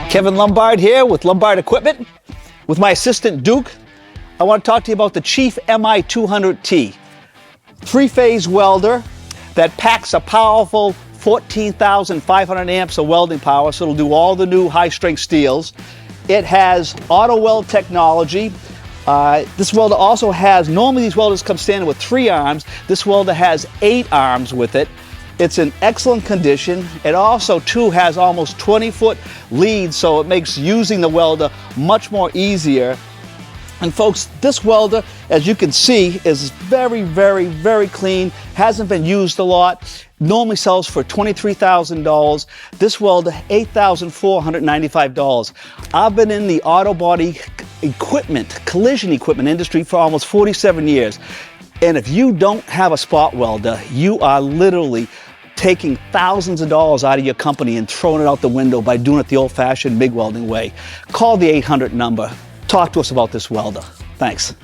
Kevin Lombard here with Lombard Equipment. With my assistant Duke, I want to talk to you about the Chief Mi200T. Three-phase welder that packs a powerful 14,500 amps of welding power, so it'll do all the new high-strength steels. It has auto weld technology. This welder also has, normally these welders come standard with 3 arms. This welder has 8 arms with it. It's in excellent condition. It also too has almost 20-foot leads, so it makes using the welder much more easier. And folks, this welder, as you can see, is very, very, very clean. Hasn't been used a lot. Normally sells for $23,000. This welder, $8,495. I've been in the auto body equipment, collision equipment industry for almost 47 years. And if you don't have a spot welder, you are literally taking thousands of dollars out of your company and throwing it out the window by doing it the old-fashioned MIG welding way. Call the 800 number. Talk to us about this welder. Thanks.